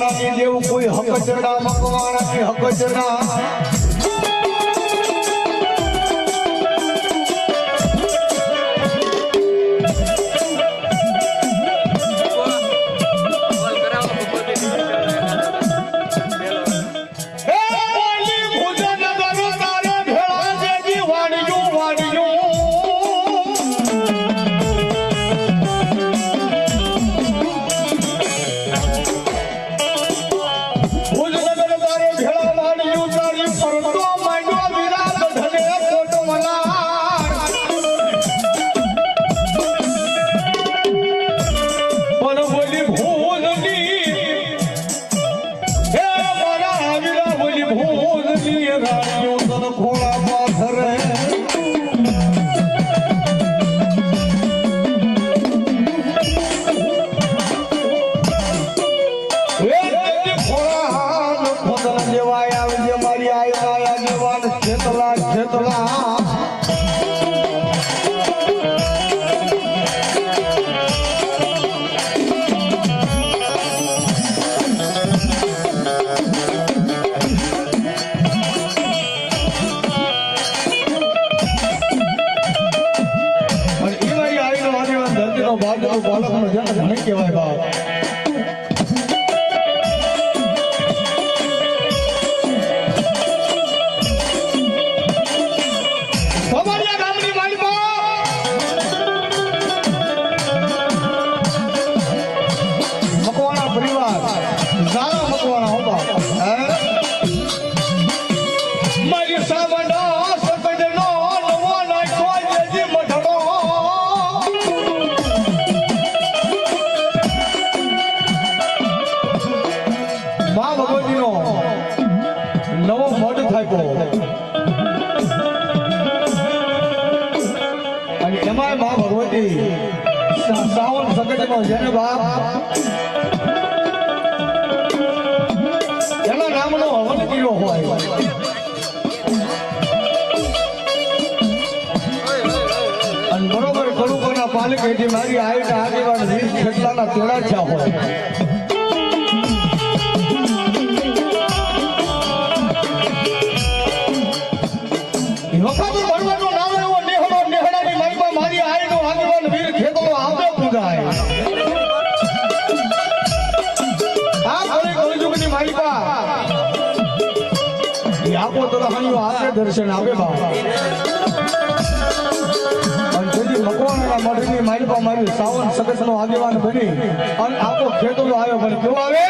મકવાણાની જેવું કોઈ હકચડા મકવાણાની હકચડા કેવાય બાપ સાવન સગતનો જેને બાપ એના નામનો હવન કર્યો હોય અને બરોબર કરુકોના પાલિકેથી મારી આઈના આગેવાન 20 ખેતલાના તોડાચ્યા હોય વખાતું ભણવાનું નામ એવો નેહડો નેહડાની મારી મારી આઈનો આગેવાન વીર ખેતો આવતો પૂજાય આ કોળી કોળીજુગની મારી પા આપો તો હણીઓ આપે દર્શન આપે બા અને તેથી મકવાણાના મઢની મારી પા મારી સાવન સગતનો આગેવાન બની અને આપો ખેતો આવ્યો પણ કેવો આવે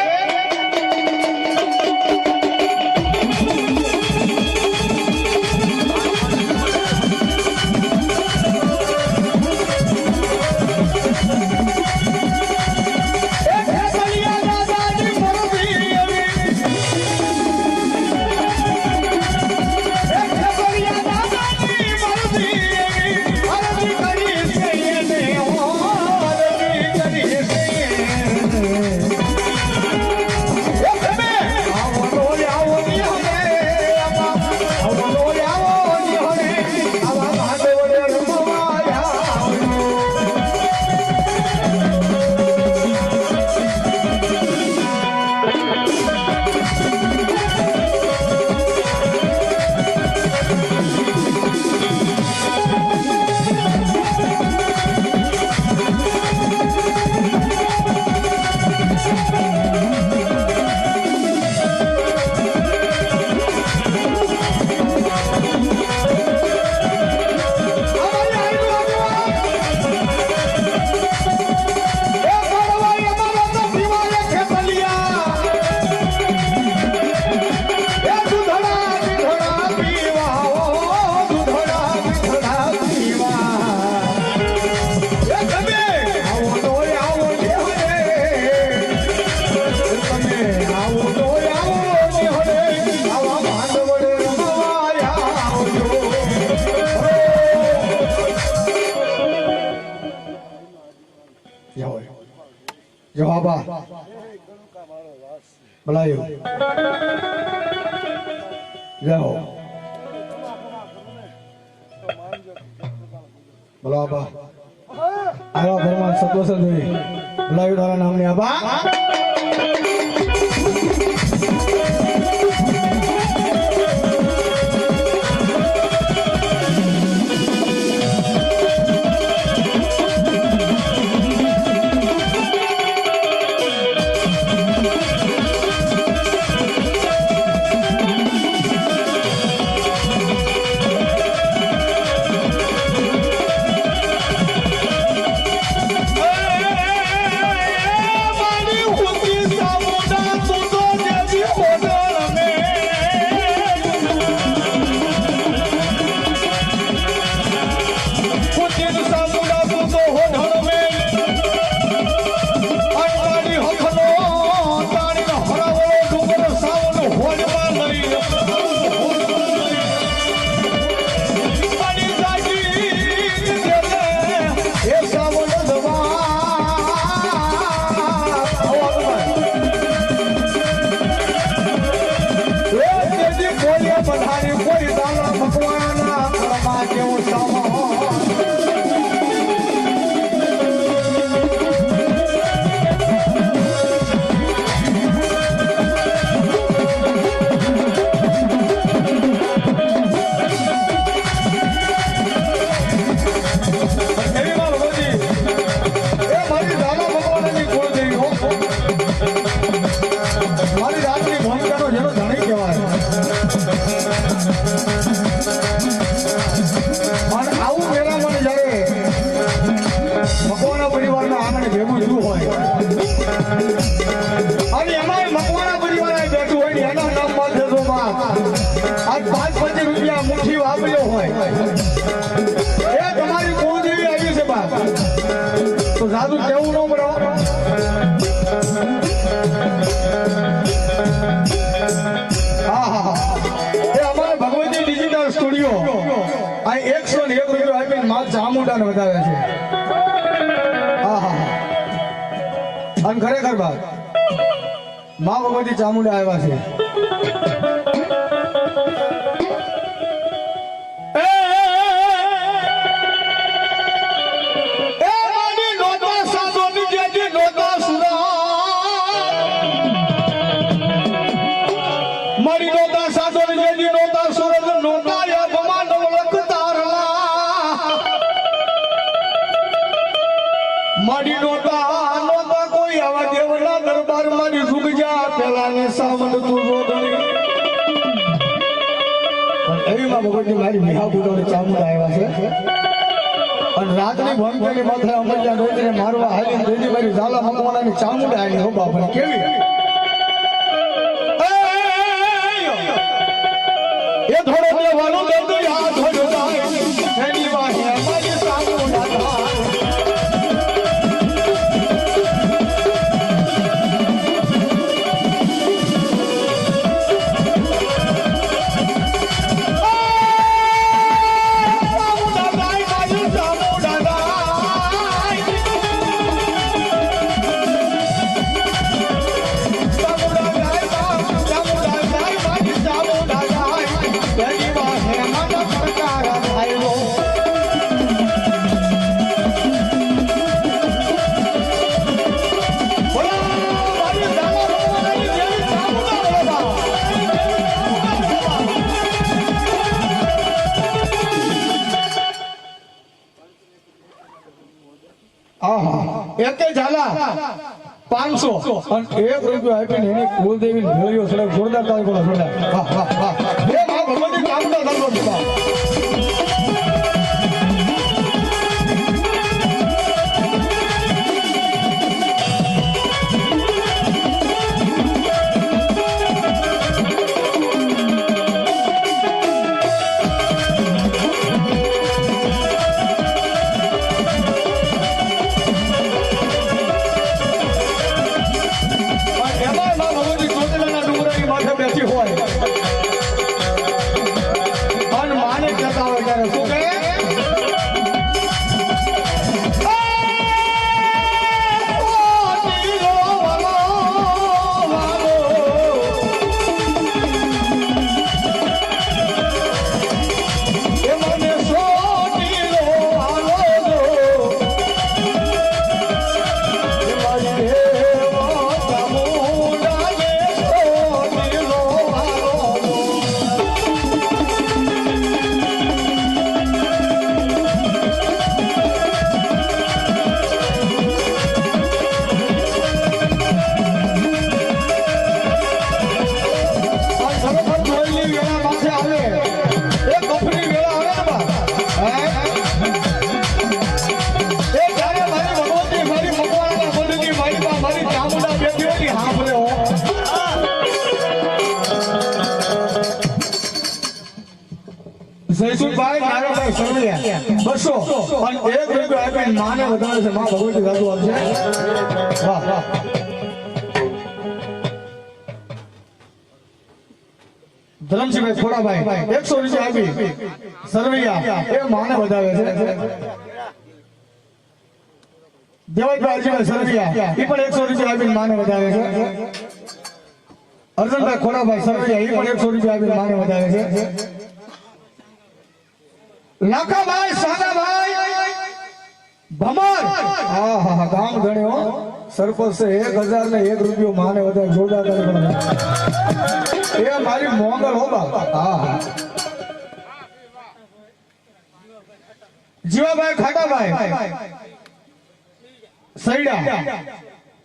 જવાબા બલાયો જાઓ બલાબા આવા ભરમાન સતોષ દેવી બલાયો તારા નામની આબા સાદું કેવું ન બરો એ અમારે ભગવતી ડિજિટલ સ્ટુડિયો આ 101 રૂપિયા આપીને માં ચામુંડાને વધારે છે. અને ખરેખર વાત માં ભગવતી ચામુંડા આવ્યા છે. મારી નોતા નોતા કોઈ આવા દેવના દરબાર મારી ઝુક જા પેલા ને સાવન તું રોદણી પણ એવીમાં ભગવતી મારી મિહા બુડોને ચામુંડા આવ્યા છે. અને રાતની ભંકેની માથે અમરજા રોજને મારવા હાલી દેજી મારી ઝાલા મકવાણાની ચામુંડા આવી હો બાપા કેવી એ થોડો દેવાનો દર્દ યાદ હોય જાય એની વાહે મારી ચામુંડા એક ઝાલા 500 અને 1 રૂપિયો આપીને એને કુલદેવી ભેળ્યો છે. જોરદાર તાળી બોલો જોરદાર. વાહ વાહ વાહ હે મા ભગવતી ચામુંડા ધર્મ દીપા જયસુભાઈ નારાયણભાઈ સરવૈયા 200 અને 1 રૂપિયો આપીને માને વધારે છે માં ભગવતી સાધુ આપશે વાહ વાહ ધરમસિંહભાઈ ખોડાભાઈ 100 રૂપિયા આપી સરવૈયા એ માને વધારે છે દેવલભાઈ સરવૈયા એ પણ 100 રૂપિયા આપીને માને વધારે છે અર્જુનભાઈ ખોડાભાઈ સરવૈયા એ પણ 100 રૂપિયા આપીને માને વધારે છે લાખાભાઈ સાગાભાઈ ભમર હા હા ગામ ગણ્યો સરપંચ છે 1000 ને 1 રૂપિયો માને વધારે જોરદાર એ મારી મોંગલ હો બાપા હા હા જીવાભાઈ ખાટાભાઈ સૈડા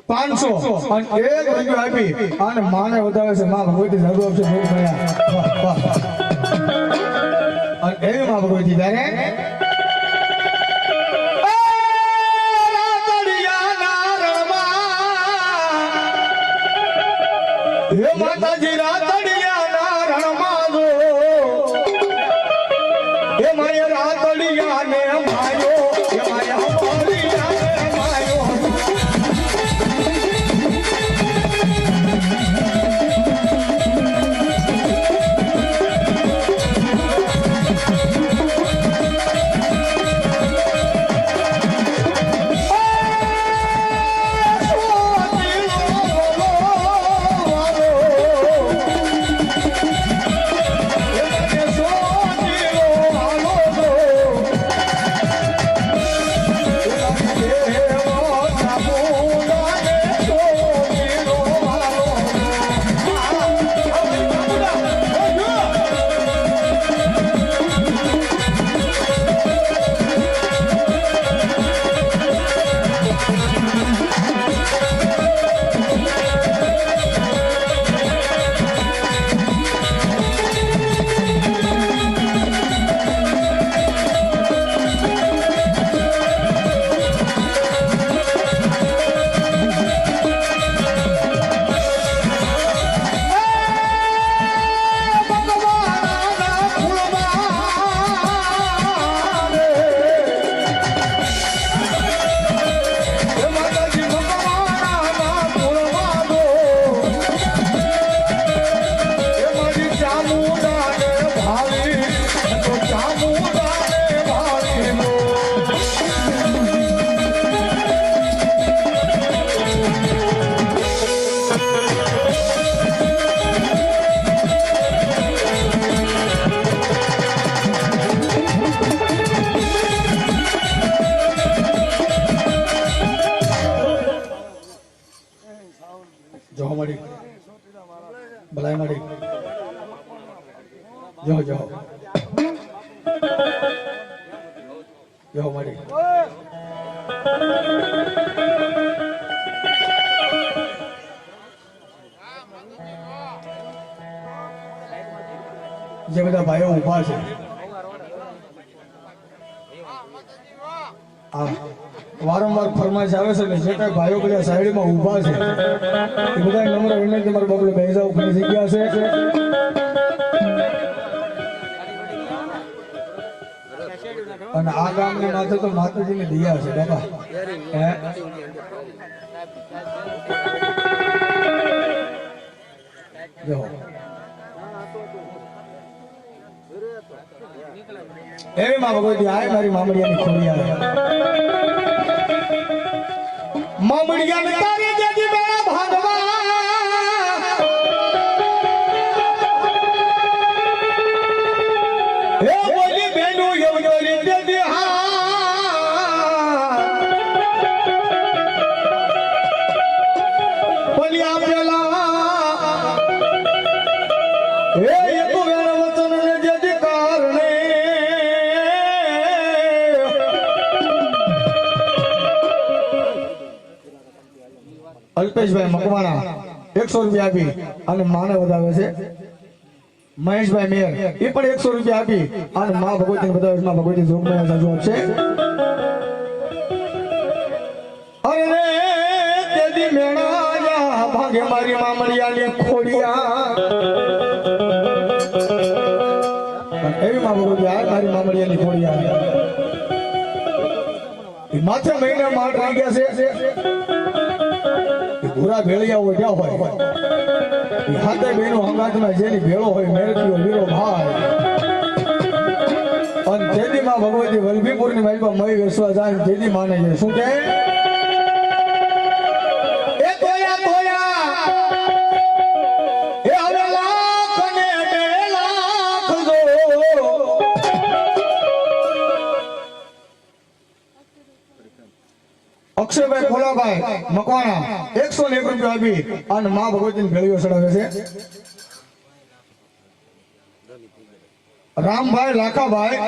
500 અને 1 રૂપિયો આપી અને માને વધારે છે માં ભગવતી સાધુ આપશે જોર મળ્યા વાહ વાહ અને એવી માં ભગવતી ત્યારે હે માતાજી રાતડિયા ના રણમાં જો હે માયા રાતડિયા ને માયો હે માયા મોરિયા ને માયો જો મળી ભલાઈ મળી જો જો જો મળી જે બધા ભાઈઓ ઊભા છે હા વારંવાર ફરમાઈશ આવે છે ને જે કઈ ભાઈઓ બધા સાઈડમાં ઊભા છે એ બધા નમ્ર વિનંતી મારા બાપુ બેસી જાવ ઘણી જગ્યા છે અને આ ગામની માથે તો માતાજીની દયા છે બાપા જો એવી માં ભગવતી આય મારી મામડિયાની ખોડી આવે મામડિયાને તારી જેજી બેડા ભાગવા હે બોલી બેનો યવરી દેદી હા બોલી આપેલા હે એક વેણ વચન ને જેજી કારણે અલ્પેશભાઈ મકવાણા 100 રૂપિયા આપી અને માને વધાવે છે મહેશભાઈ મેર એ પણ 100 રૂપિયા આપી અને માં ભગવતીને વધાવે છે માં ભગવતી જોગમાં સાજુ આપશે અરે તેદી મેણાયા ભાગે મારી મામડિયાની ખોડિયા એવી માં ભગવતી આ મારી મામડિયાની ખોડી આવી માથે મહિને માટ રહી ગયા છે પૂરા ભેળિયા ઉઠ્યા હોય હાથે બેનો હંગાતમાં જેની ભેળો હોય મેરકીઓ વીરો ભાઈ અને જેદી માં ભગવતી વલભીપુરની માલપા મય વેસવા જાય જેદી માને છે શું કહે અક્ષયભાઈ ખોલાભાઈ મકવાણા 101 રૂપિયા આપી અને માં ભગવતીની ભેળીઓ ચડાવે છે રામભાઈ લાખાભાઈ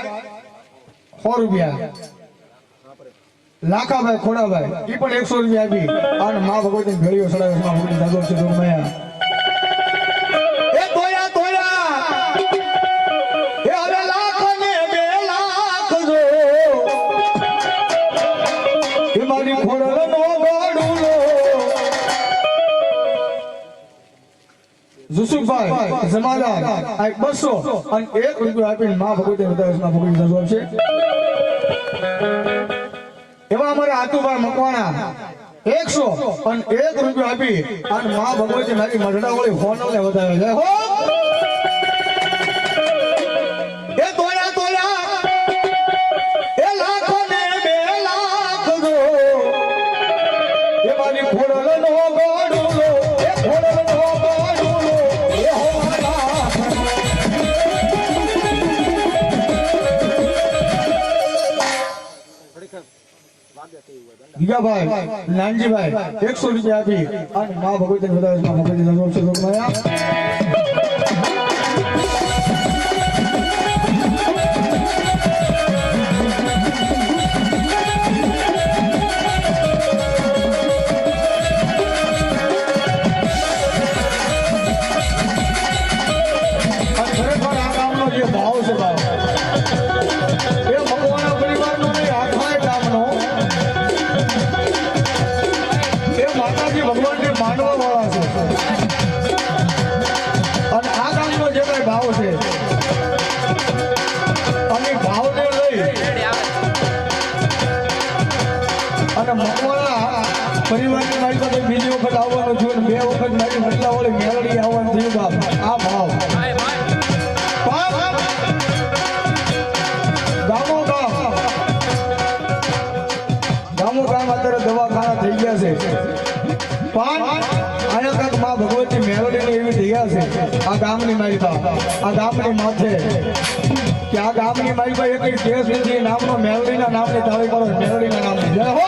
100 રૂપિયા લાખાભાઈ ખોડાભાઈ ઈ પણ 100 રૂપિયા આપી અને માં ભગવતીની ભેળીઓ ચડાવે છે માં ભગવતી જાગો છે દુર્મયા એ તોયા તોયા એ હવે લાખ ને 2 લાખ જો એ મારી ખોડલ નો ગોડુલો જુસુફભાઈ જમાદાર આ 200 અને 1 રૂપિયો આપીને માં ભગવતી વધારે ભગવતી જવાબ છે એવા અમારા આતુભાઈ મકવાણા 100 અને 1 રૂપિયો આપી અને માં ભગવતી મારી મઢડા વાળી હોનલ ને વધારે છે હો એ તોયા તોયા એ લાખો ને 2 લાખ જો એ મારી ખોડલ નો ગોડુલો એ ખોડલ નો ગોડુલો એ હો ગીગાભાઈ નાનજીભાઈ 100 રૂપિયા આપી અને માં ભગવતી વધારે માં ભગવતી જવાબ છે દુર્મયા પરિવારની મારી પાસે બીજી વખત આવવાનું થયું 2 વખત મારી મતલા વાળી મેળડી આવવાનું થયું બાપ આ ભાવ ગામો ગામ અત્યારે દવાખાના થઈ ગયા છે પણ આયા કાંક માં ભગવતી મેળડી એવી થઈ ગયા છે આ ગામની મારી આ ગામની માથે કે આ ગામની મારી પાસે એક કેસ નથી નામનો મેળડીના નામની તાળી કરો મેળડીના નામની જય હો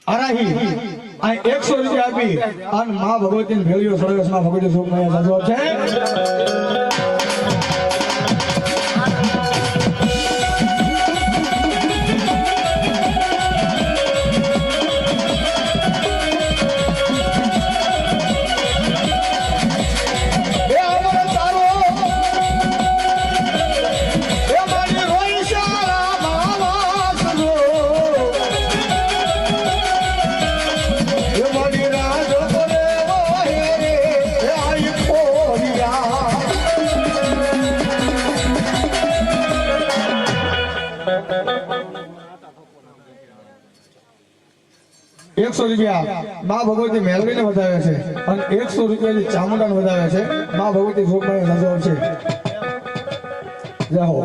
આરાહી આ 100 રૂપિયા આપી અને માં ભગવતીની ભેળીઓ સળગસ માં ભગવતી સુખમયા જવાબ છે ₹100 માં ભગવતી મેળવીને વધાવે છે અને ₹100 ચામુંડાને વધાવે છે માં ભગવતી સુખમયા જવાબ છે જય હો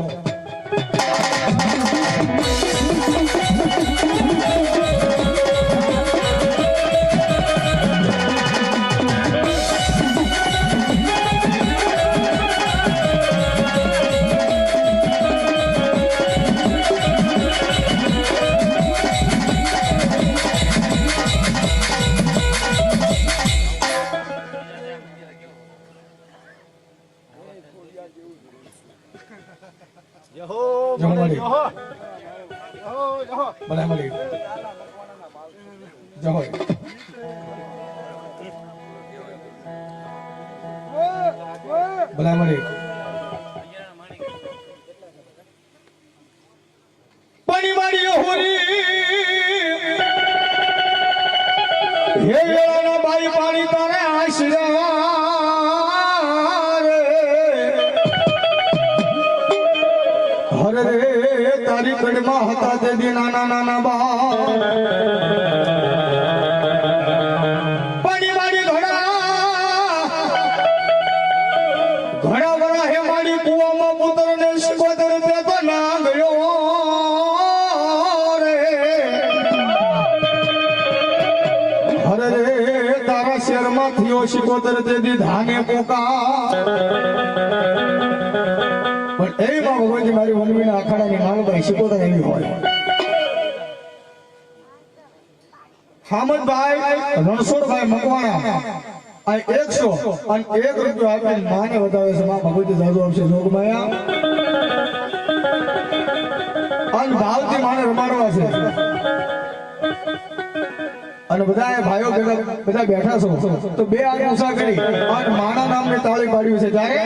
જહો ભલા મળી પાણી મારી હોરી હે વેળાના બાઈ પાણી તારે આશરા હરે રે તારી કડમાં હતા તે દી નાના નાના બા પાણી મારી ઘણા ઘણા હે મારી કુવામાં પુત્ર ને શિકોતર પેતો ના ગયો રે હરે રે તારા શેરમાં થયો શિકોતર તે દી ધાને પોકા પણ એમાં ભગવાનજી મારી વનવીના અખાડાની માલભાઈ શિકોતર એવી હોય હામદભાઈ રણછોડભાઈ મકવાણા આ 100 અને 1 રૂપિયો આપીને માને વધાવે છે માં ભગવતી જાદુ આપશે જોગમાયા અને ભાવથી માને રમાડવા છે અને બધા ભાઈઓ બધા બેઠા છો તો બે હાથ ઊંચા કરી અને માના નામની તાળી પાડ્યું છે ત્યારે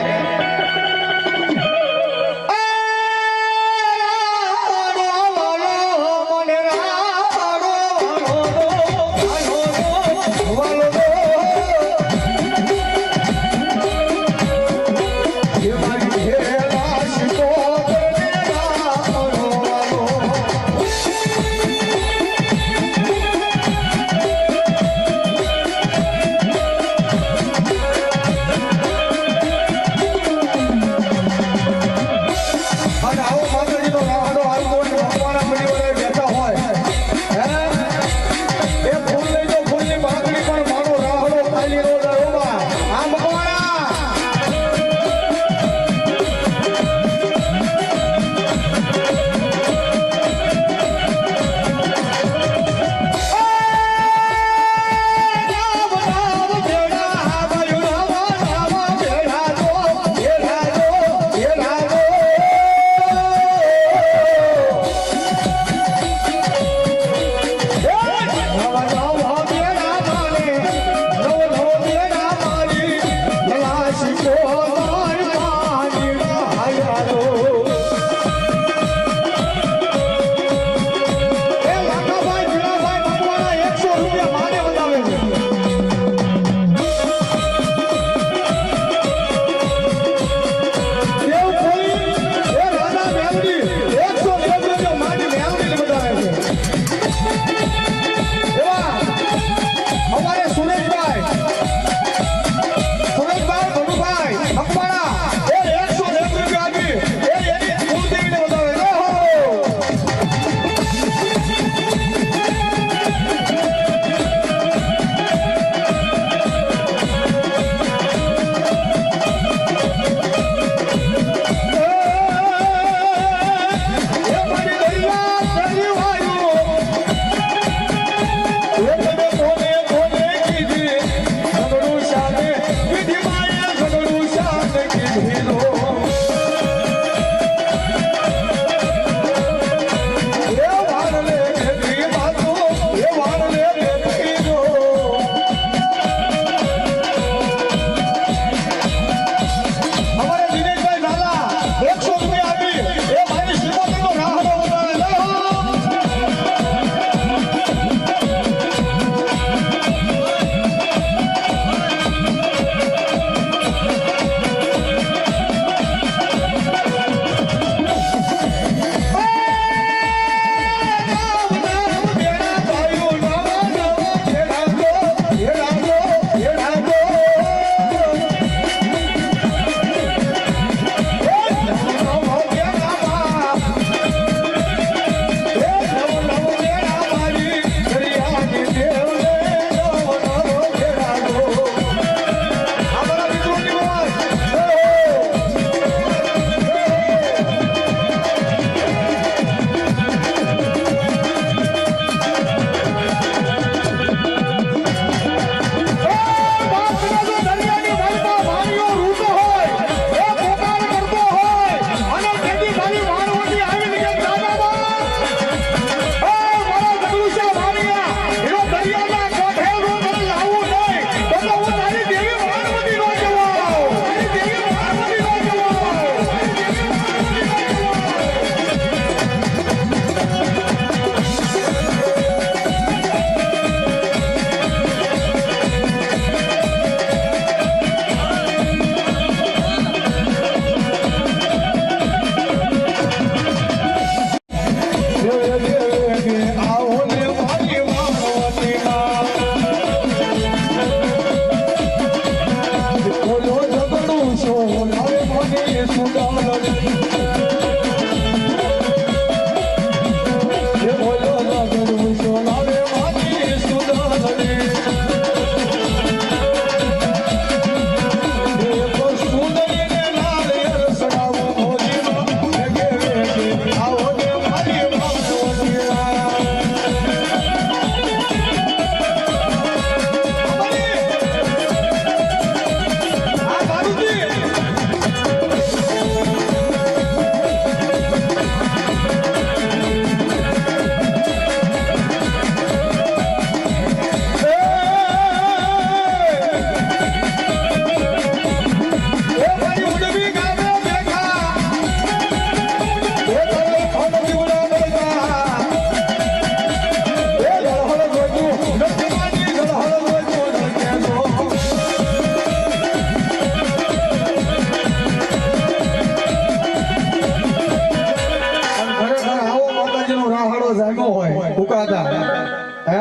હે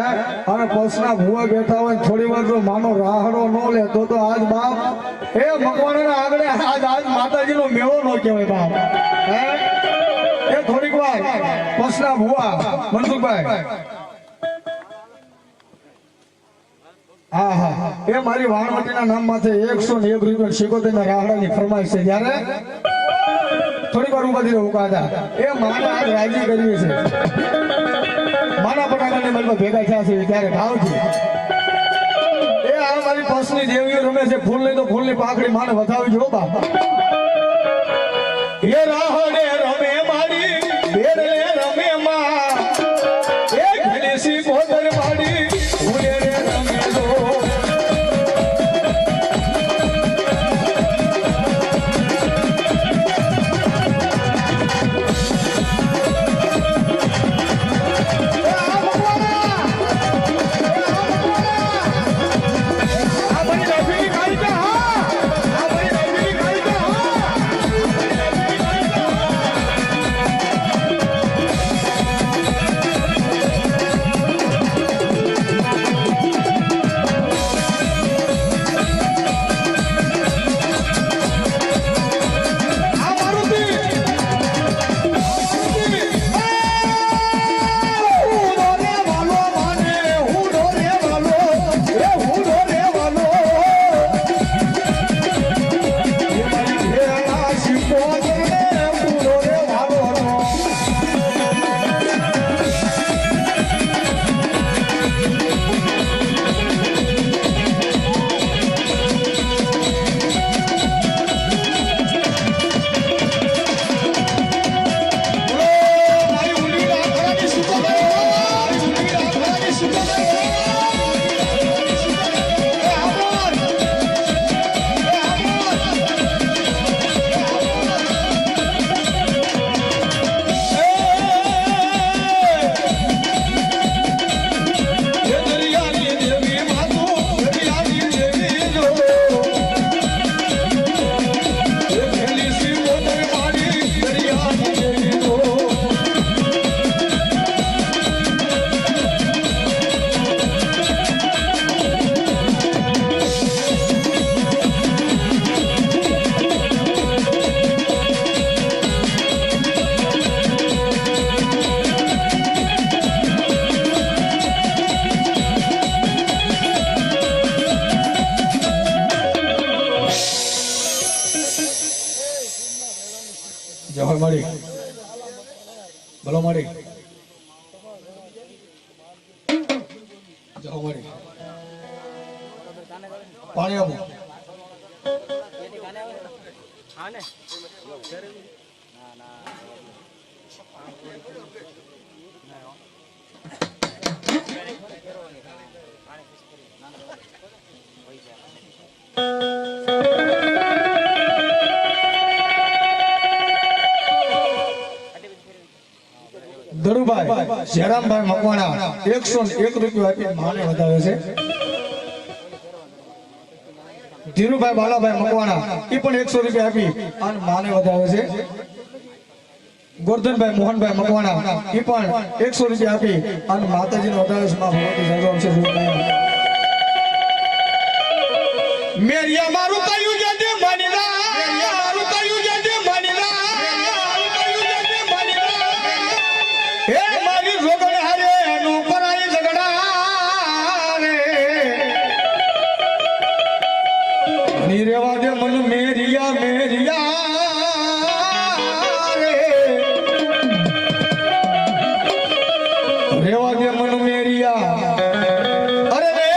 અને પસના ભૂવા બેઠા હોય થોડી વાર જો માનો રાહડો ન લે તો આજ બાપ એ મકવાણાના આગળ આજ માતાજીનો મેળો ન કહેવાય બાપ હે એ થોડીક વાર પસના ભૂવા મનસુખભાઈ હા હા એ મારી વાણવટીના નામમાંથી 101 રૂપિયા 77 ના રાહડાની ફરમાઈશ છે ત્યારે થોડીક વાર ઉભા થઈને ઉકાતા એ માને આજ રાજી કરવી છે માના પટાકાની મનમાં ભેગા થયા છે ત્યારે ભાવથી એ આ મારી પસની દેવી રમે છે ફૂલની તો ફૂલની પાખડી માને વધાવી જો બાપ એ રાહડે રમે મારી બેરલે રમે માં એ ઘેલેસી કોદર મારી ફૂલે રે રમે દો જય મળી ભલો મળી જય મળી પાણી આપો ધરુભાઈ જયરામભાઈ મકવાણા 101 રૂપિયા આપી માને વધારે છે ધીરુભાઈ બાલાભાઈ મકવાણા એ પણ 100 રૂપિયા આપી અને માને વધારે છે ગોરધનભાઈ મોહનભાઈ મકવાણા એ પણ 100 રૂપિયા આપી અને માતાજીનો વધારે છે માં ભગવતી સર્વમ છે મેરિયા મારું કયું જજે મનીલા મેરિયા મારું કયું જજે મનીલા હે મારી રોગણ હારે એનું પરાઈ ઝગડા રે ની રેવા દે મન મેરિયા મેરિયા રે રેવા દે મન મેરિયા અરે રે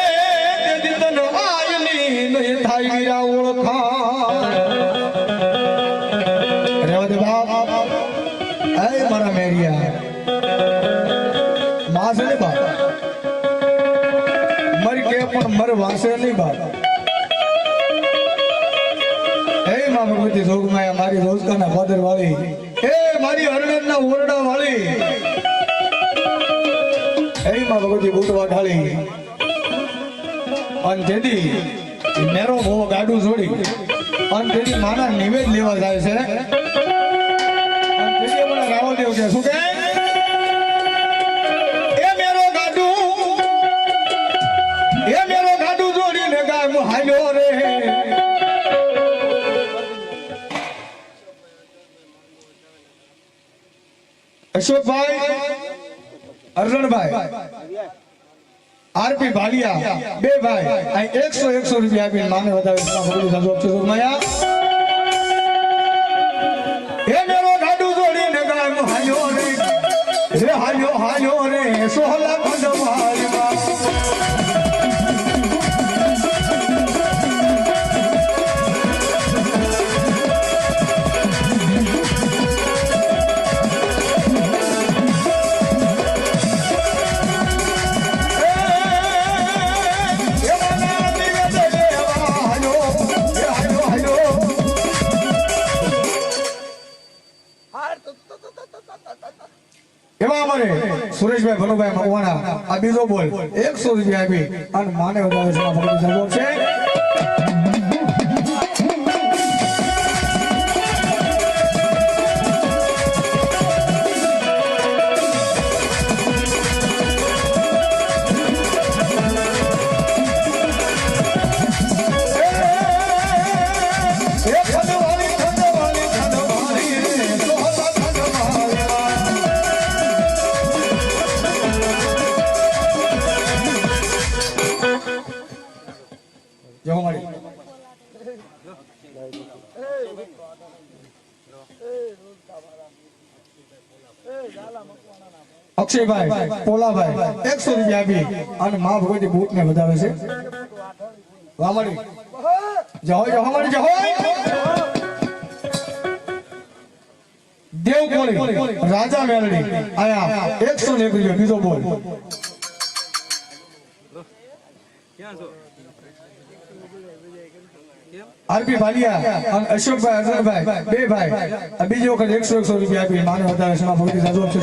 તે દિન આયની નહીં થાય ગીરા ઓળખા રેવા દે બાપ એ મારા મેરિયા માસે નહીં બાપ મર કે પણ મર વાસે નહીં બાપ હે માં ભગવતી જોગમાયા મારી રોજકાના ફાદર વાળી હે મારી હરણના ઓરડા વાળી હે માં ભગવતી બુટવા ઢાળી અને તેથી મેરો ભો ગાડું છોડી અને તેથી માના નિવેદ લેવા જાય છે અને તેથી મને રાવણદેવ કે શું કે એ મેરો ગાડું અશોકભાઈ અરણભાઈ આરપી ભાલિયા બે ભાઈ અહીં 100 રૂપિયા આપીને માને વધારે એ મેરો ગાડું જોડીને ગામ હાલ્યો રે હાલ્યો રે સોહલા કંડવાળમાં સુરેશભાઈ ભનુભાઈ મકવાણા આ બીજો બોલ 100 રૂપિયા આપી અને માને વધારે છે અક્ષયભાઈ પોલાભાઈ 100 રૂપિયા આપી અને મા ભગવતી બૂટ ને વધાવે છે વામડી જય વામડી જય દેવકોળી રાજા મેલડી આયા 101 રૂપિયા બીજો બોલ ક્યાં છો આરપી ભાલિયા અને અશોકભાઈ અરજણભાઈ બે ભાઈ બીજી વખત 100 રૂપિયા આપી માને વધારે છે ભગવતી સાધુ આપશે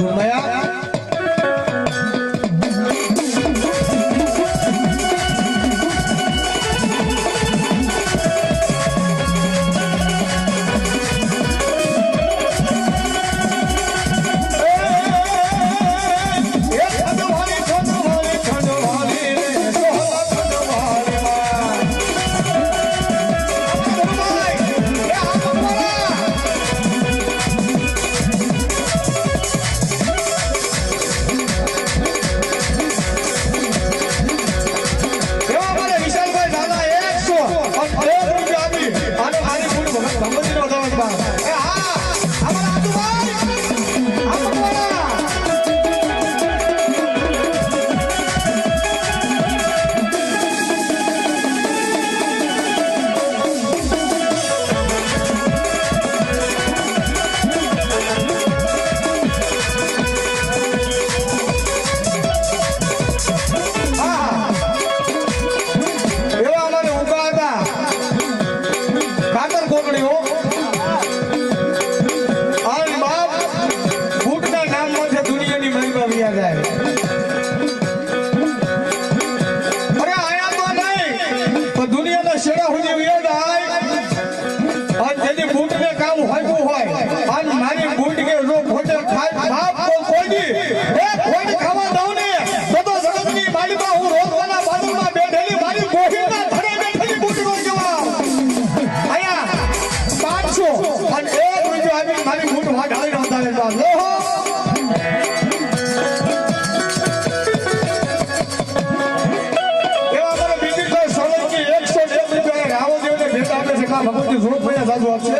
ભગવતી જોત ભાઈ સાધુ આપશે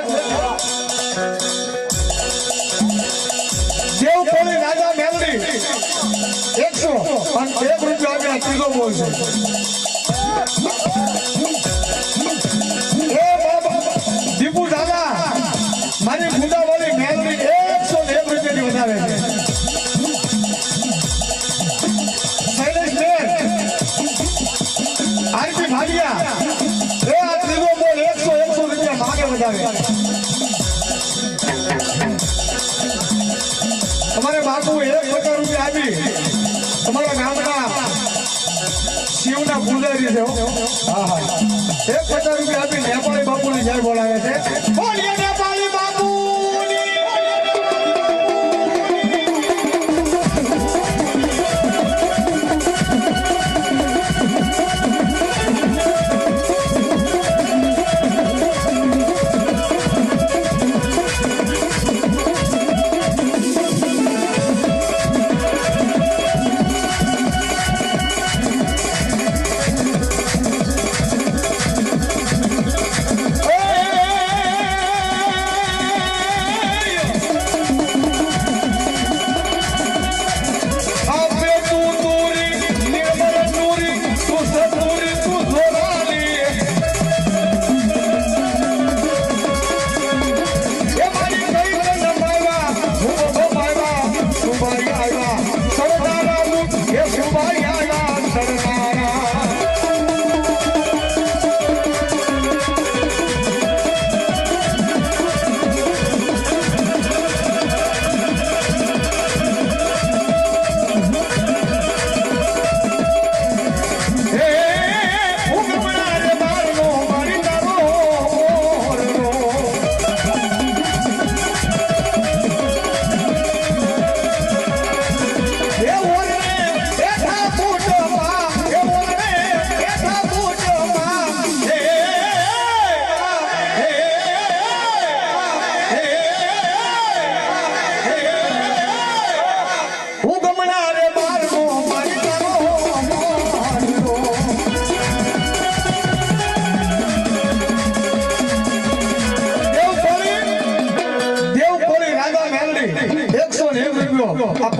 દેવકોળી રાજા મેલડી 100 અને 1 રૂપિયા આપ્યા ત્રીજો બોલ છે એ બાબા દીપુ દાદા મારી ગુંડાવાળી મેલડી 101 રૂપિયાની વધારે છે શૈલેષ બેન આરપી ભાલિયા તમારે બાપુ 1,000 રૂપિયા આપી તમારા ગામના શિવના પૂજારી છે હા 1,000 રૂપિયા આપી નેપાળી બાપુની જય બોલાવે છે બોલીએ નેપાળી બાપુ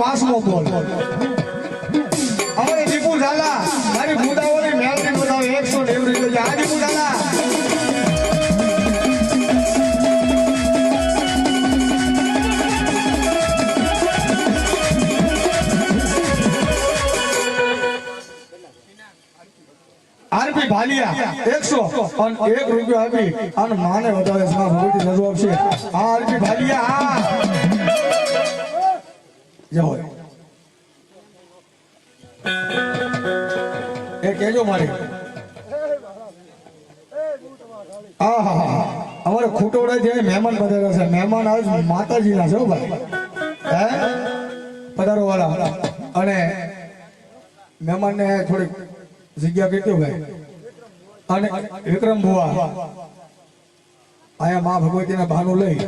5મો બોલ અમારે દીપુ ઝાલા મારી મુદાઓની મેલની મુદાઓ 190 રૂપિયા આ દીપુ ઝાલા આરપી ભાલિયા 100 અને 1 રૂપિયો આપી અને માને વધારે માં ભગવતી નજર આપશે આ આરપી ભાલિયા આ જો એ કેજો મારે આહા અમારે ખોટોડા જે મહેમાન પધાર્યા છે મહેમાન આજ માતાજીના છે ભાઈ હે પધારો વાળા અને મહેમાનને થોડીક જગ્યા કેટલી ભાઈ અને વિક્રમ બુઆ આયા માં ભગવતીના ભાનું લઈ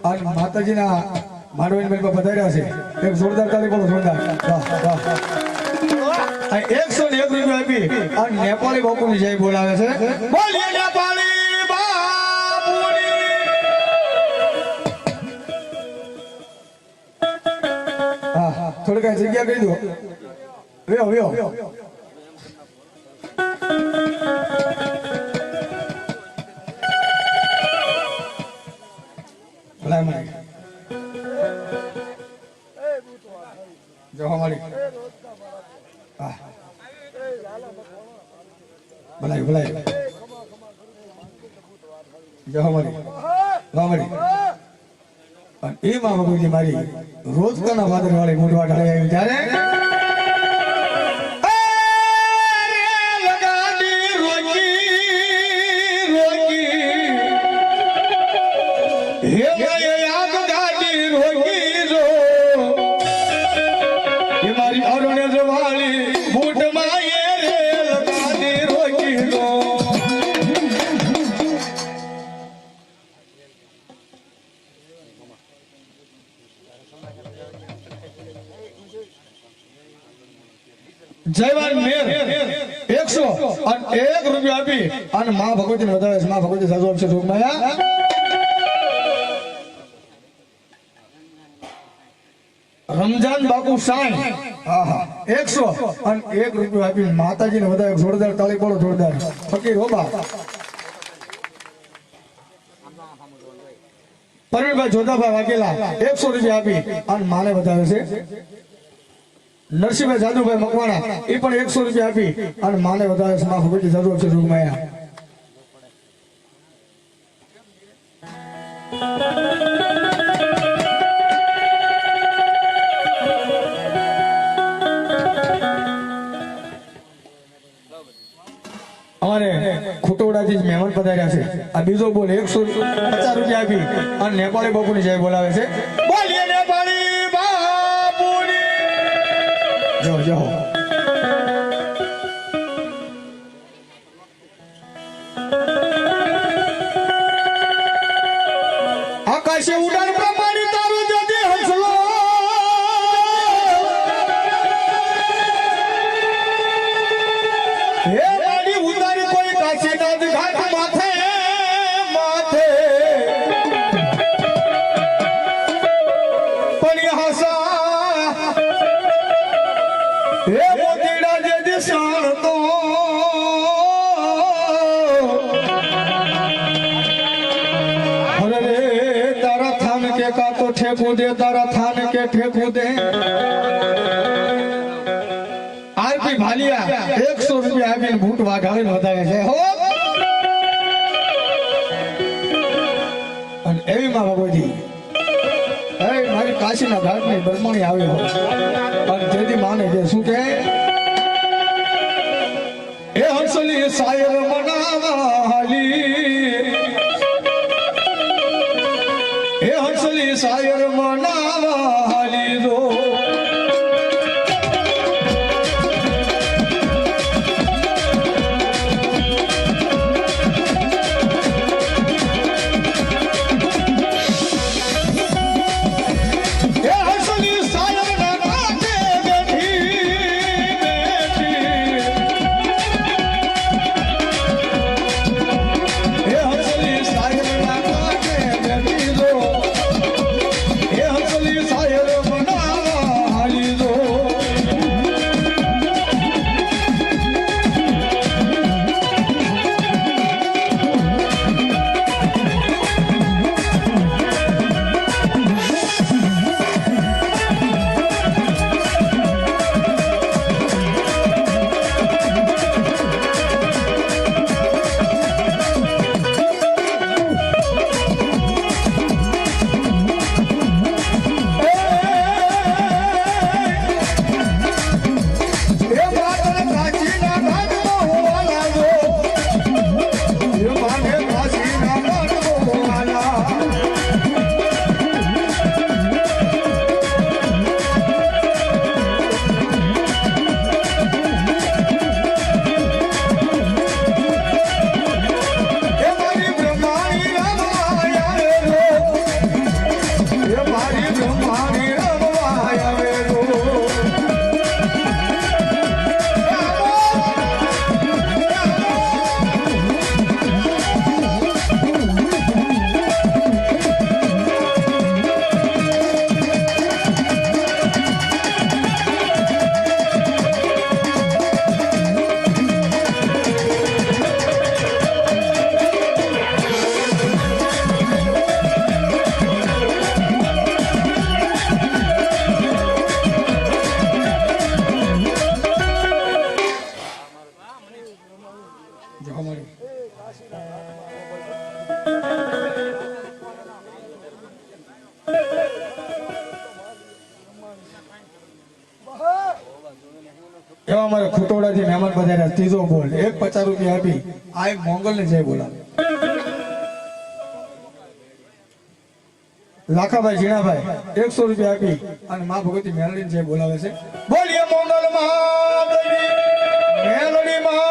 અને માતાજીના માંડવાની બેન પધાર્યા છે એક જોરદાર તાળી બોલો જોરદાર વાહ વાહ 101 રૂપિયા આપી અને નેપાળી બાપુની જય બોલાવે છે બોલીએ નેપાળી બાપુની હા થોડી કઈ જગ્યા કહી દો વ્યો વ્યો ભલાઈ મળી જો હમારી હા ભલાઈ ભલાઈ જો હમારી વામડી એ માં ભગવતી મારી રોજ કના વાદળ વાળી મોઢવા ઢાળી આવી ત્યારે જયવાન મેર 101 રૂપિયા આપી અને માં ભગવતીને વધારે છે માં ભગવતી સાજુ આપશે જોગમાયા રમજાન બાપુ સાઈ આહા 100 અને 1 રૂપિયો આપી માતાજીને વધારે જોરદાર તાળી પાડો જોરદાર ફકીર હોબા પરવીનભાઈ જોધાભાઈ વાઘેલા 100 રૂપિયા આપી અને માને વધારે છે નરસિંહભાઈ જાદુભાઈ મકવાણા એ પણ 100 રૂપિયા આપી અને માને વધારે છે માં ભગવતી સાજુ આપશે જોગમાયા અમારે ખોટોડાથી જ મહેમાન પધાર્યા છે આ બીજો બોલ 150 રૂપિયા આપી અને નેપાળી બાપુની જય બોલાવે છે બોલીએ નેપાળી બાપુની જો જો આકાશે ઉડાન પ્રમાણે તારું જજે હસલો હે ગાડી ઉતારી કોઈ કાશી નાદ ઘાટ માથે માથે પણ હસા હે મોતીડા જે દિશાણ તો અરે તારા થાન કે કા તો ઠેકું દે તારા થાન કે ઠેકું દે આરપી ભાલિયા 100 રૂપિયા આપીને ભૂટ વાઘાડીને વધારે છે હો અને એવી માં ભગવતી એ મારી કાશીના ઘાટની બરમાણી આવ્યો અને જેથી માને છે શું કે એ હંસલી શાયર મનાવાલી એ હંસલી શાયર મનાવાલી રો જોવા મળે. એવા અમારે ખુટોડાથી મહેમાન પધાર્યા. ત્રીજો બોલ 150 રૂપિયા આપી આ એક મોંગલ ને જય બોલાવે. લાખાભાઈ ઝીણાભાઈ 100 રૂપિયા આપી અને મા ભગવતી મેલડી જય બોલાવે છે. બોલીએ મોંગલ મહાદેવી મેલડી મહાદેવી.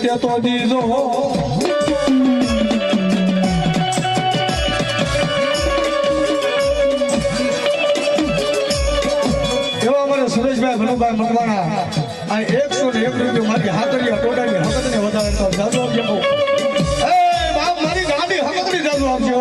તે તો દીજો એવા અમારે સુરેશભાઈ ભનુભાઈ મકવાણા અને 101 રૂપિયા મારી હાથરિયા ટોડાની હકતને વધારે તો જાદુ આપજો. એ બાપ મારી ગાડી હકતની જાદુ આપજો.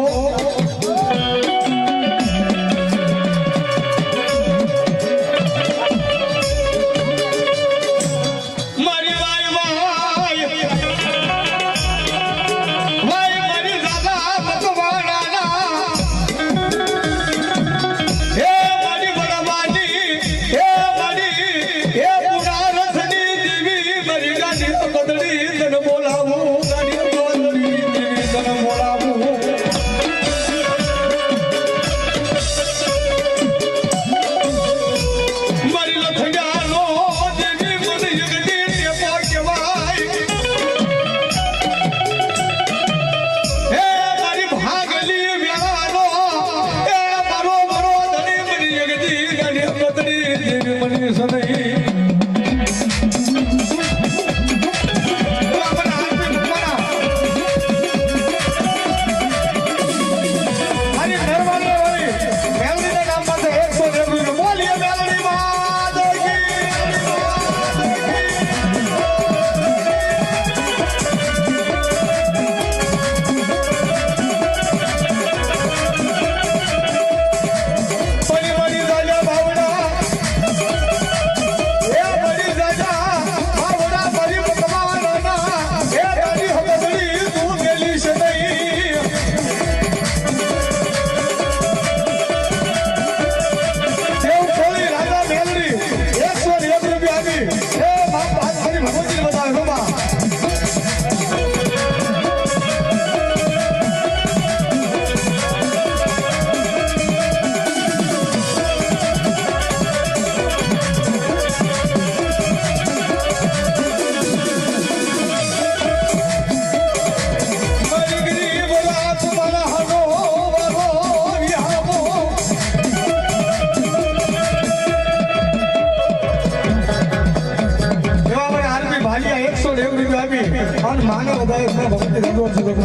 માનવ બધા ભક્તિ ધંધો સુખ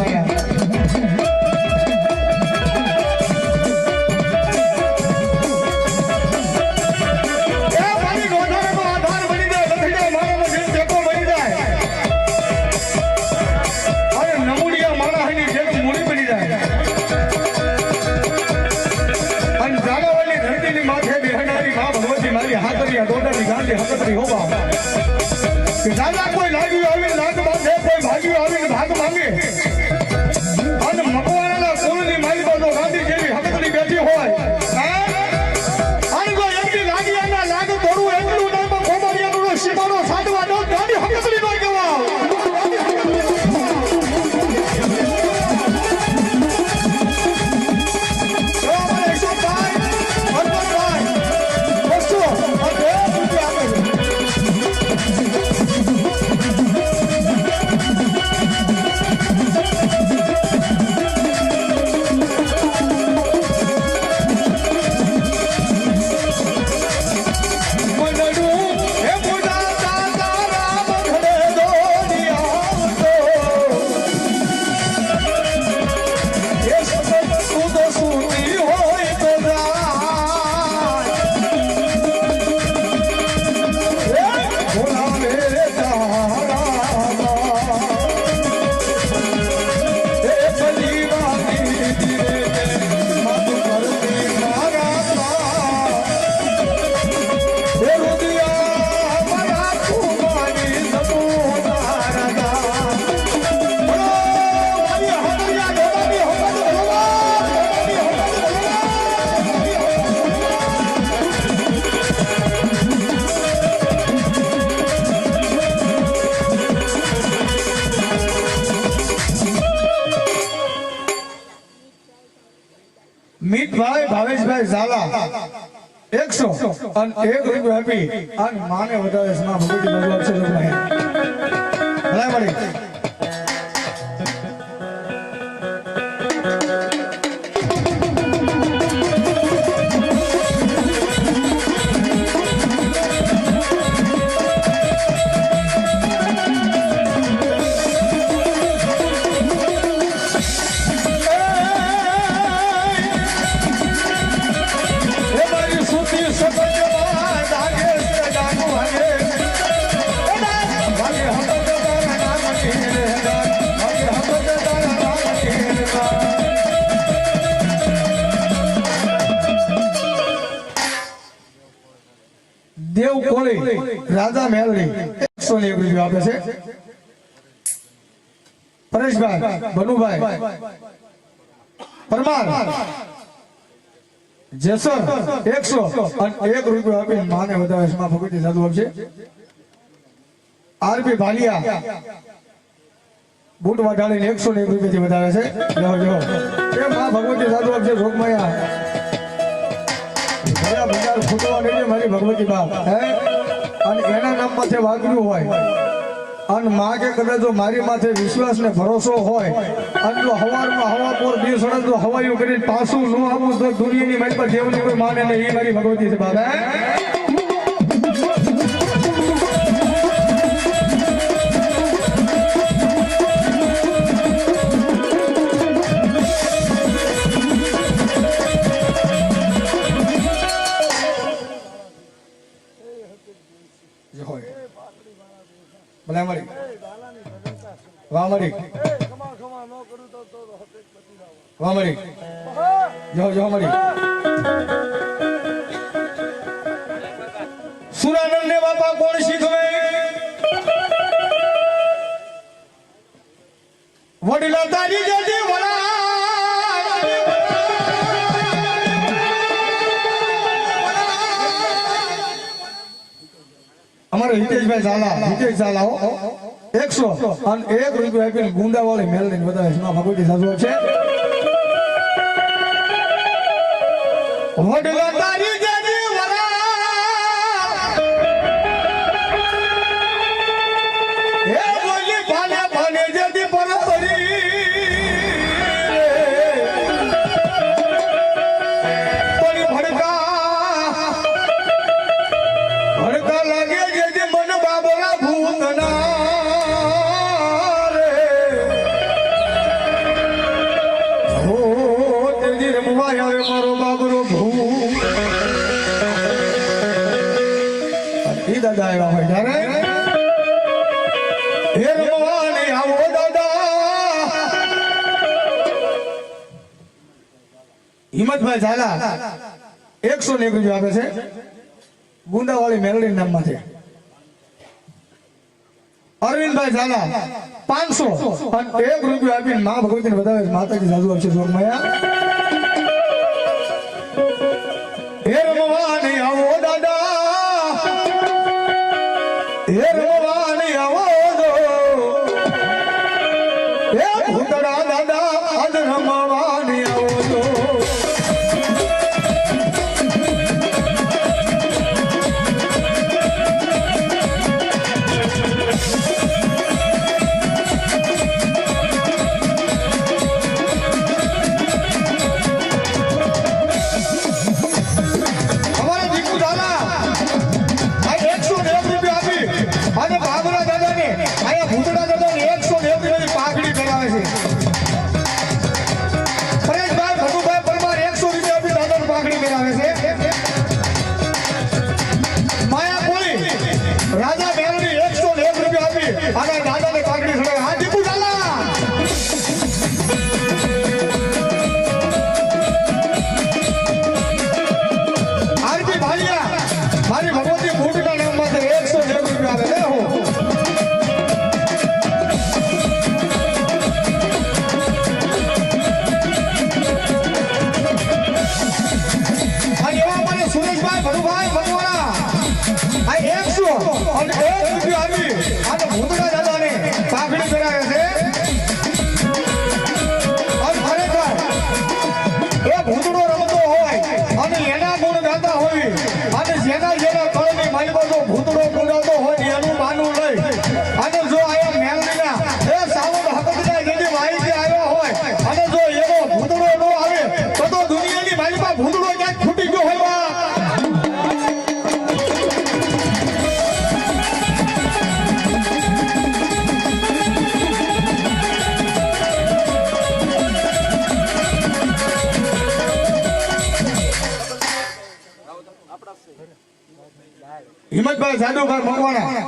કોઈ લાગ્યું આવીને લાગ બાંધે કોઈ ભાગ્યું આવીને ભાગ માંગે અને મકવાણાના કુળની માલિકો તો ગાંધી જેવી હકતની બેઠી હોય અને કોઈ એમની લાગીયાના લાગ તોડવું એટલું નામ કોમરિયાનો સીમાનો સાધવા નો ગાંધી હકતની નો કહેવાય. અરવિંદભાઈ ઝાલા 100 અને 1 રૂપિયો આપી અને માને વધારે છે માં ભગવતી બાજુ આપશે જોગમાયા ભલાઈ મળી દેવ કોળી રાજા મેલડી 101 રૂપિયા આપે છે પરેશભાઈ બનુભાઈ પરમાર જેસર 100 અને 1 રૂપિયો આપીને માને વધારે છે માં ભગવતી સાધુ આપશે આરબી ભાલિયા બૂટ વાઢાળીને 101 રૂપિયાથી વધારે છે જો જો એ માં ભગવતી સાધુ આપશે જોગમાયા બજાર ફૂટવા નહીં મારી ભગવતી બાપ હે અને એના નામ માથે વાગ્યું હોય અને માં કે કદાચ જો મારી માથે વિશ્વાસ ને ભરોસો હોય અને જો હવારમાં હવા પોર દિવસ જો હવાયું કરીને પાછું ન આવું તો દુનિયાની મારી પર દેવની કોઈ માને નહીં એ મારી ભગવતી છે બાપ હે ભલે મળી વાહ મળી વાહ મળી જો જો મળી સુરાનંદ ને બાપા કોણ શીખવે વડીલા તારી જતી વડા અમારે હિતેશભાઈ ઝાલા હિતેશ ઝાલા 100 અને 1 રૂપિયો આપીને ગુંડા વાળી મેલડી વધારે છે ભગવતી સાધુ છે વડલા તારી જતી વરા એ બોલી ભાલે ભાલે જતી પરપરી પડી ભડકા લાગે જે મન બાબલા ભૂતના રે હો તેજી રમવા આવે મારો બાબરો ભૂ ઈ દાદા આવ્યા હોય ત્યારે હે રમવાને આવો દાદા હિંમતભાઈ ઝાલા 101 રૂપિયા આપે છે ગુંડાવાળી મેલડી નામ માંથી અરવિંદભાઈ ઝાલા 500 અને 1 રૂપિયો આપીને માં ભગવતીને વધારે માતાજી સાધુ આપશે જોગમાયા હે રમવાને આવો દાદા હે રમવાને આવો દો હે ભૂતડા દાદા આજ રમવાને આવો દો ભૂતડો રમતો હોય અને હિંમતભાઈ જાદુભાઈ મકવાણા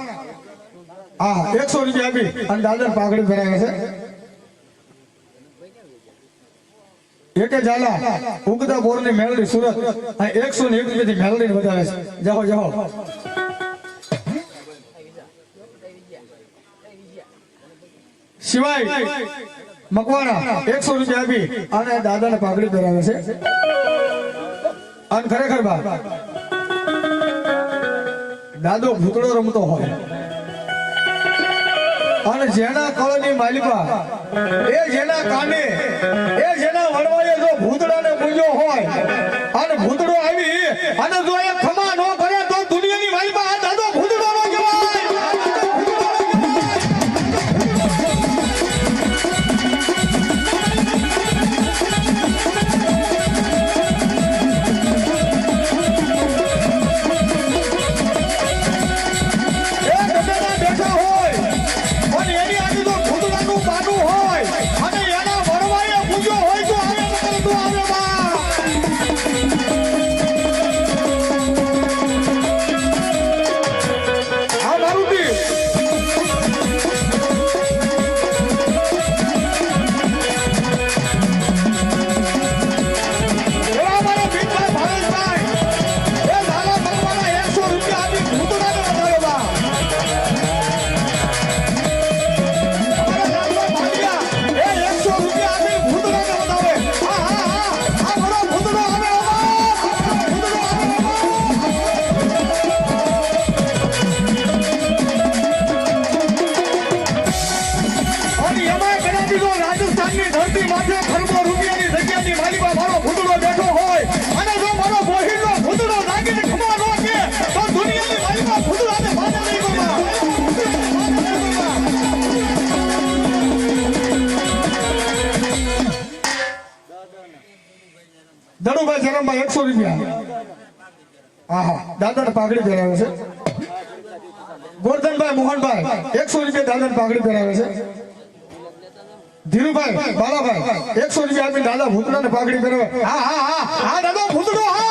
હા 100 રૂપિયા આપી અને દાદર પાઘડી પહેરાવે છે એકે ઝાલા ઉગતા બોરની મેલડી સુરત આ 101 રૂપિયાથી મેલડી વધારે છે જાઓ જાઓ શિવાય મકવાણા 100 રૂપિયા આપી અને દાદાને પાઘડી પહેરાવે છે અને ખરેખર બા દાદો ભૂતળો રમતો હોય અને જેના કળની માલિકા એ જેના કાને એ જેના વડવાએ જો ભૂતળાને પૂજ્યો હોય અને ભૂતળો આવી અને જો એ ખમા ન કરે તો દુનિયાની માલિકા આ દાદો ભૂતળો ન કહેવાય ધનુભાઈ જરમભાઈ 100 રૂપિયા આહા દાદાને પાઘડી પહેરાવે છે ગોરધનભાઈ મોહનભાઈ 100 રૂપિયા દાદાને પાઘડી પહેરાવે છે ધીરુભાઈ બાલાભાઈ 100 રૂપિયા આપીને દાદા ભૂતળાને પાઘડી પહેરાવે હા હા હા હા દાદા ભૂતળો હા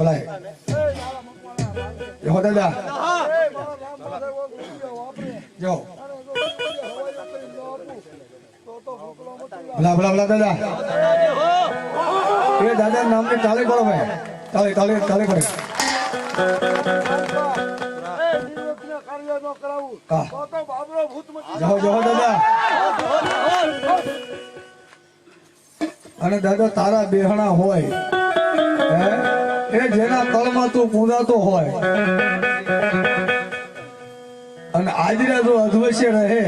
બોલાય જો દાદા જો ભલા ભલા ભલા દાદા એ દાદા નામની તાળી કરો ભાઈ તાળી તાળી તાળી કરે જાઓ જાઓ દાદા અને દાદા તારા બેહણા હોય એ જેના તળમાં તું પૂજાતો હોય અને આજરા જો અધવશ્ય રહે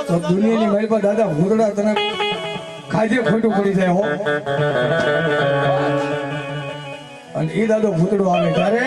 તો દુનિયાની મારી પર દાદા ભૂતડા તને ખાજે ખોટું પડી જાય હો અને એ દાદો ભૂતડો આવે ત્યારે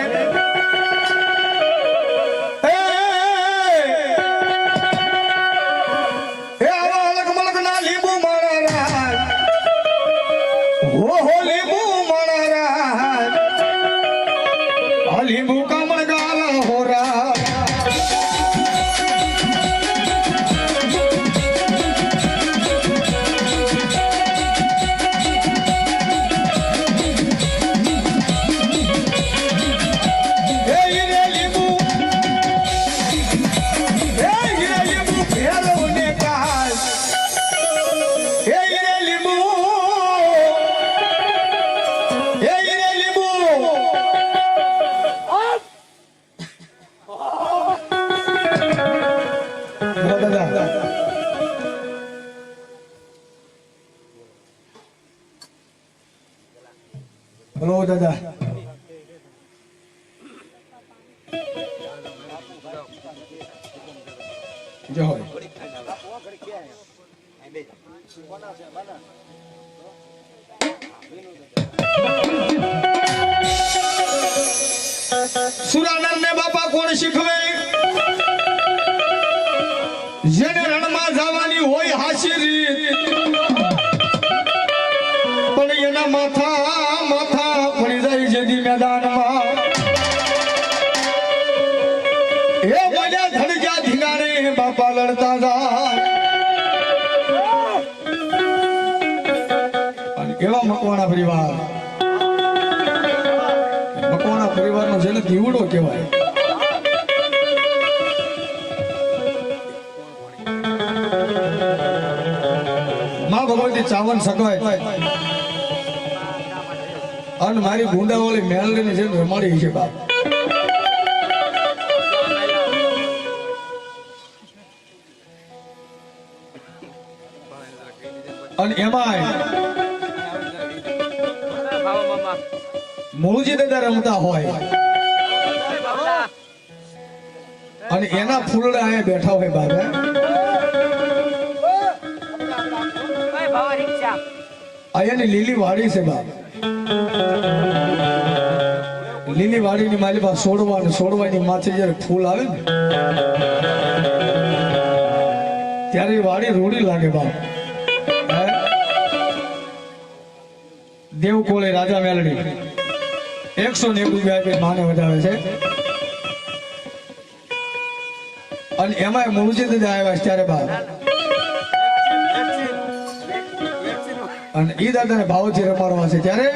બોલો દાદા જો સુરાનંદ ને બાપા કોણ શીખવે જેને રણમાં જવાની હોય હાસી રીત પણ એના માથા પડી જાય જેદી મેદાનમાં એ બોલ્યા ધડક્યા ધીંગાણે બાપા લડતા જાય અને કેવા મકવાણા પરિવારનો જેને દીવડો કહેવાય માં ભગવતી ચાવન સકવાય અને મારી ગુંડાવાળી મેલડીને જેમ રમાડી છે બાપ અને એમાં મૂળજી દાદા રમતા હોય અને એના ફૂલડા અહીંયા બેઠા હોય બાબા અહીંયાની લીલી વાડી છે બાપ લીલી વાડીની મારી પાસે સોડવાની માથે જયારે ફૂલ આવે ને ત્યારે વાડી રોડી લાગે બાપ દેવકોળે રાજા મેલડી 101 રૂપિયા માને વધારે છે અને એમાં મૂળજી દાદા આવ્યા ત્યારે બાપ અને ઈ દાદાને ભાવથી રમાડવા છે ત્યારે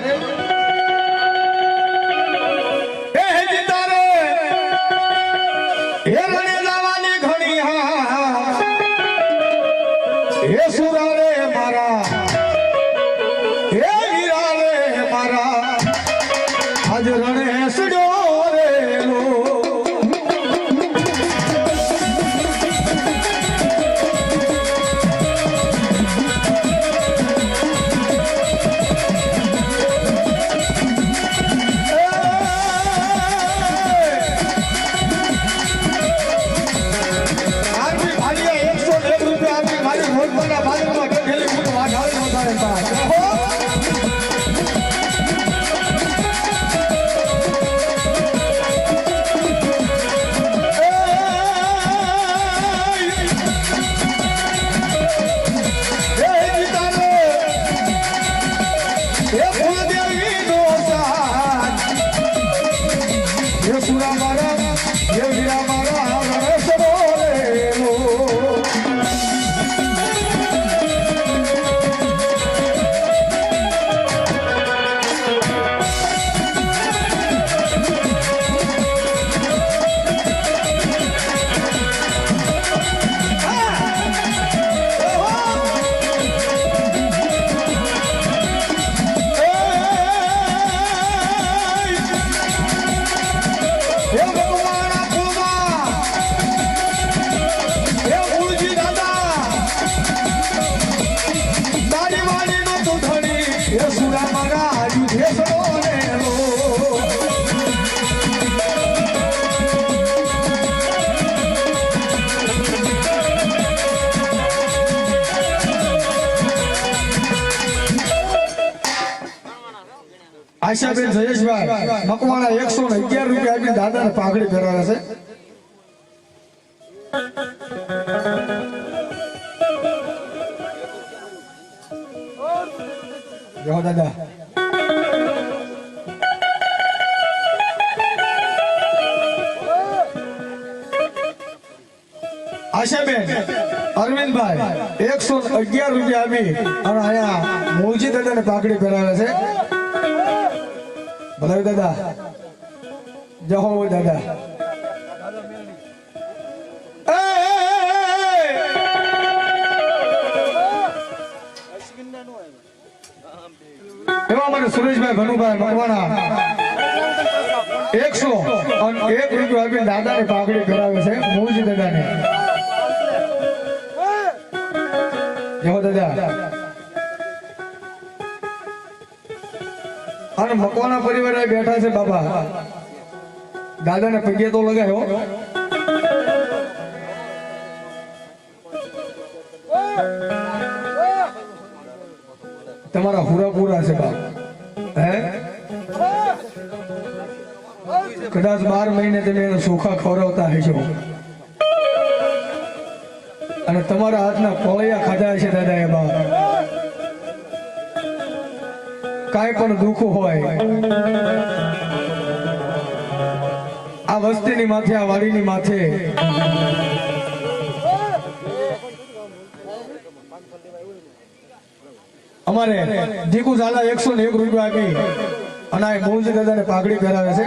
હેસલો ને લો આશાબેન જયેશભાઈ મકવાણા 111 રૂપિયા આપીને દાદાને પાઘડી પહેરાવે છે. જો દાદા આશાબેન અરવિંદભાઈ 111 રૂપિયા આપી અને અહીંયા મૂળજી દાદાને પાઘડી પહેરાવે છે. ભલે દાદા જય હો દાદા. એવા મને સુરેશભાઈ ભનુભાઈ મકવાણા 101 રૂપિયા આપીને દાદાને પાઘડી કરાવે છે મૂળજી દાદાને. જય દાદા. અને મકવાણા પરિવાર બેઠા છે બાબા દાદાને પગે તો લગાયો. તમારા હુરાપુરા છે બાપ હે કદાચ 12 મહિને તમે એને ચોખા ખવડાવતા હશો અને તમારા હાથના કોળિયા ખાધા છે દાદા એ બાપ. કાંઈ પણ દુઃખ હોય આ વસ્તીની માથે આ વાડીની માથે અમારે દીકુ ઝાલા 101 રૂપિયા આપી અને આ મૂળજી દાદાને પાઘડી પહેરાવે છે.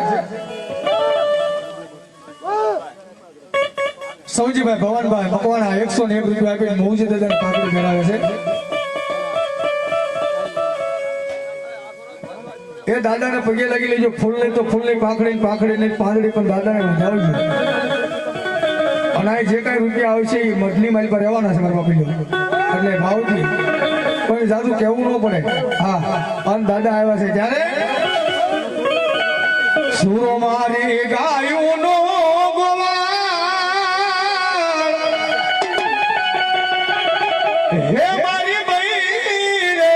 સૌજીભાઈ ભવનભાઈ મકવાણા 101 રૂપિયા આપી મૂળજી દાદાને પાઘડી પહેરાવે છે. એ દાદાને પગે લાગી લેજો. ફૂલ નહીં તો ફૂલની પાંખડી નહીં પાંદડી પણ દાદાને વધાવજો. અને આ જે કાંઈ રૂપિયા આવશે એ મઢની માલ પર રહેવાના છે મારા બાપીઓ એટલે ભાવથી કોઈ જાદુ કેવું ન પડે. હા અને દાદા આવ્યા છે ત્યારે સુરો મારી ગાયું નો હે મારી બઈ રે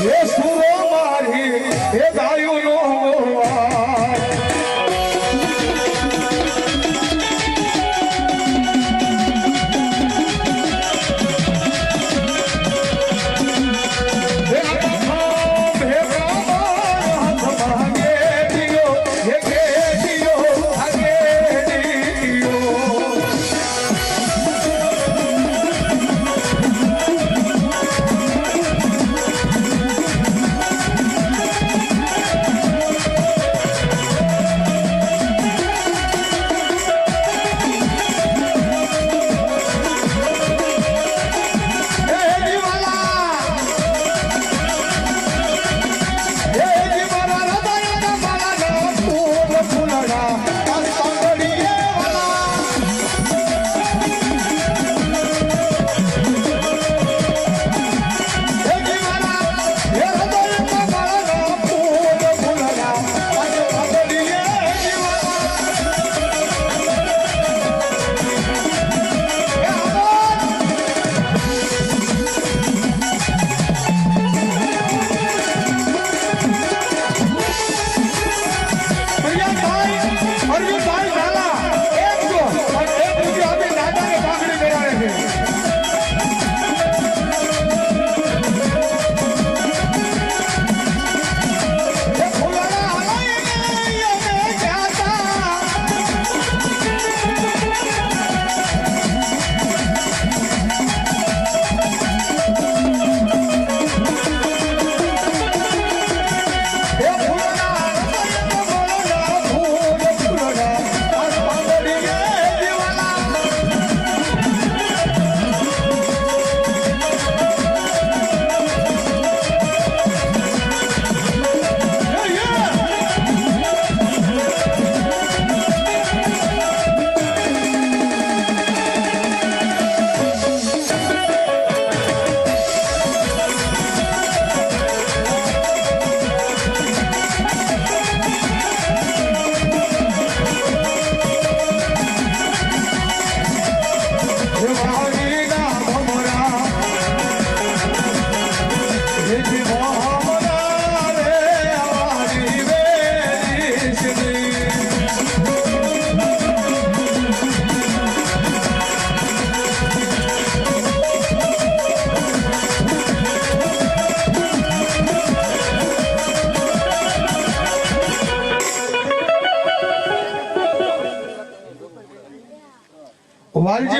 હે સુરો મારી હે ગાયું નો Yeah.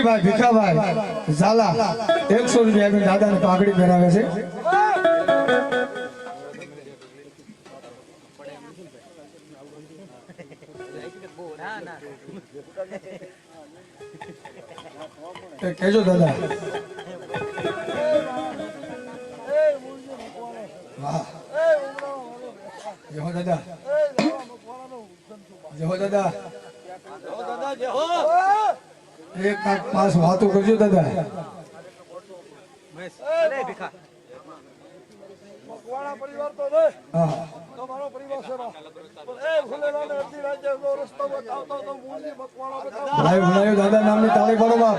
ભીખીભાઈ ભીખાભાઈ ઝાલા 100 રૂપિયા આપીને દાદાને પાઘડી પહેરાવે છે. કેજો દાદા. વાહ જય દાદા, જય દાદા. એક પાસ વાતો કરજો દાદા. પરિવાર તો નહીં, હા તમારો પરિવાર છે. એ ભૂલેલાને અડધી રાતે રસ્તો બતાવતો તો મૂળજી મકવાણા બતાવતો. ભલાયો દાદા નામની તાળી પાડો બાપ.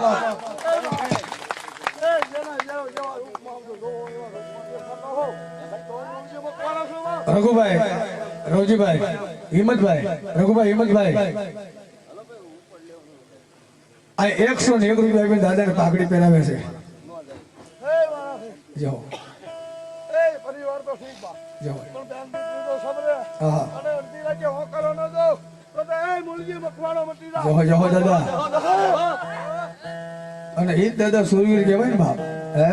એ જેના જેવા ઉપમા આવતો જો એવા રસ્તો હો તો મૂળજી મકવાણા છો બા. રઘુભાઈ, રોજીભાઈ, હિંમતભાઈ, રઘુભાઈ, હિંમતભાઈ આ 101 રૂપિયા આપીને દાદાને પાઘડી પહેરાવે છે. એ મારા જો એ પરિવાર તો ઠીક બા, જો પણ બેન દીકરી તો સબરે. હા અને અડધી રાતે હોકરો ન દો તો એ મૂળજી મકવાણા મટી જા. જો જો દાદા. અને એ જ દાદા સુરવીર કહેવાય ને બાપ. હે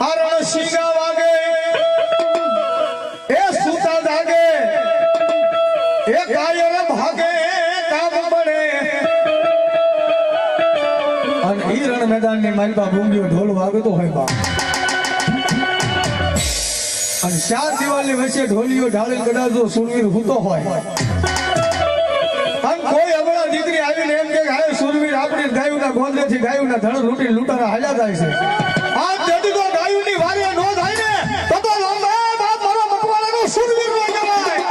હરણ સિંગા વાગે એ સુતા જાગે એ કાયર ભાગે કામ પડે. અને ઈ રણ મેદાન ની માલપા ભૂંગીઓ ઢોલ વાગતો હોય બા. અને 4 દિવાલની વચ્ચે ઢોલીઓ ઢાળી કદાચો સુરવીર હૂતો હોય. અને કોઈ હમણાં દીકરી આવીને એમ કે હાય સુરવીર આપણી ગાયુના ગોંદેથી ગાયુના ધણ લૂંટી લૂંટારા હાલ્યા જાય છે. આ તેથી તો ગાયુની વારે નો થાય ને તો લાંબા બાપ મારો મકવાણાનો સુરવીર નો કહેવાય.